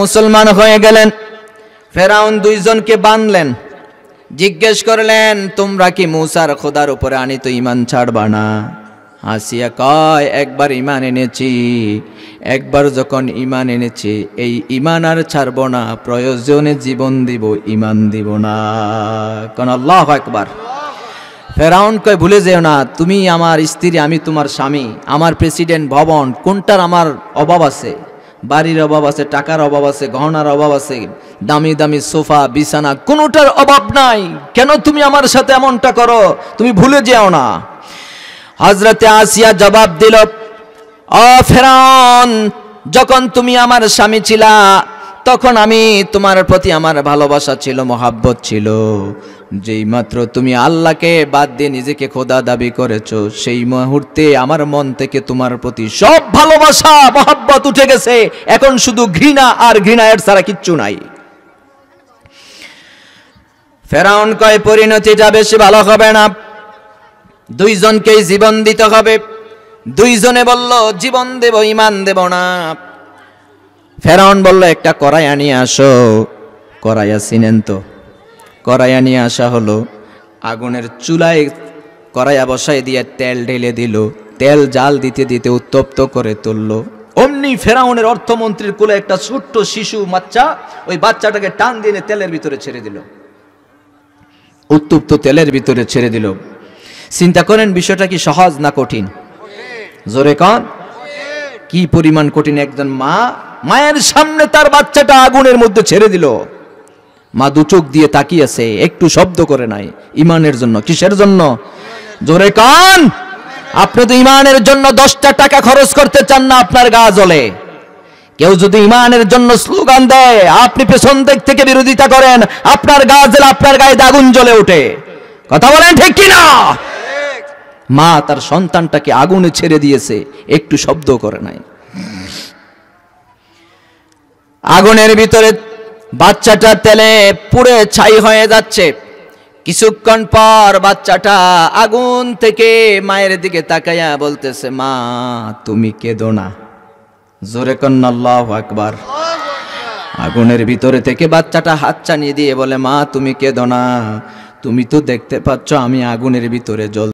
মুসলমান হয়ে গেলেন। ফেরাউন দুইজনকে বাঁধলেন, জিজ্ঞেস করলেন তোমরা কি মুসার খোদার উপরে আনিত ঈমান ছাড়বা না? হাসিয়া কয় একবার ঈমান এনেছি, একবার যখন ঈমান এনেছি এই ঈমান আর ছাড়ব না, প্রয়োজনে জীবন দিব, ঈমান দিব না। কোন আল্লাহু আকবার। ফেরাউন কয় ভুলে যেও না, তুমি আমার স্ত্রী, আমি তোমার স্বামী, আমার প্রেসিডেন্ট ভবন, কোনটার আমার অভাব আছে? বাড়ির অভাব আছে, টাকার অভাব আছে, গহনার অভাব আছে, দামি দামি সোফা বিছানা, কোনোটার অভাব নাই। কেন তুমি আমার সাথে এমনটা করো? তুমি ভুলে যেও না। হযরতে আসিয়া জবাব দিল, ও ফেরাউন, যখন তুমি আমার স্বামী ছিলা তখন আমি তোমার প্রতি আমার ভালোবাসা ছিল, মহাব্বত ছিল। যেই মাত্র তুমি আল্লাহকে বাদ দিয়ে নিজেকে খোদা দাবি করেছো, সেই মুহূর্তে আমার মন থেকে তোমার প্রতি সব ভালোবাসা মহাব্বত উঠে গেছে। এখন শুধু ঘৃণা, আর ঘৃণা এর ছাড়া কিচ্ছু নাই। ফেরাউন কয় পরিণতিটা বেশি ভালো হবে না, দুইজনকেই জীবন দিতে হবে। দুইজনে বলল জীবন দেব, ঈমান দেব না। ফেরাউন বলল একটা কড়াই নিয়ে আসো। কড়াইয়া চিনেন তো? কড়াইয়া নিয়ে আসা হলো, আগুনের চুলায় কড়াইয়া বসাই দিয়ে তেল ঢেলে দিল। তেল জাল দিতে দিতে উত্তপ্ত করে তুলল। অমনি ফেরাউনের অর্থমন্ত্রীর কোলে একটা ছোট্ট শিশু বাচ্চা, ওই বাচ্চাটাকে টান দিয়ে তেলের ভিতরে ছেড়ে দিল, উত্তপ্ত তেলের ভিতরে ছেড়ে দিল। চিন্তা করেন বিষয়টা কি সহজ না কঠিন? জোরে কন, কি পরিমাণ কঠিন। একজন মা মায়ের সামনে তার বাচ্চাটা আগুনের মধ্যে ছেড়ে দিল। মা দু চোখ দিয়ে তাকিয়ে আছে, একটু শব্দ করে নাই। ঈমানের জন্য। কিসের জন্য? জোরে কন। আপনি তো ঈমানের জন্য 10টা টাকা খরচ করতে চান না, আপনার গা জ্বলে। কেউ যদি ঈমানের জন্য স্লোগান দেয়, আপনি পেছন দিক থেকে বিরোধিতা করেন, আপনার গা জ্বলে, আপনার গায়ে আগুন জ্বলে ওঠে। কথা বলেন ঠিক কিনা? মা তার সন্তানটাকে আগুনে ছেড়ে দিয়েছে, একটু শব্দ করে নাই। আগুনের ভিতরে বাচ্চাটা তেলে পুড়ে ছাই হয়ে যাচ্ছে। কিছুক্ষণ পর বাচ্চাটা আগুন থেকে মায়ের দিকে তাকাইয়া বলতেছে, মা তুমি কেঁদো না। জোরে কন আল্লাহু আকবার। আগুনের ভিতরে থেকে বাচ্চাটা হাত চালিয়ে দিয়ে বলে, মা তুমি কেঁদো না, তুমি তো দেখতে পাচ্ছ আমি আগুনের ভিতরে জ্বলছি।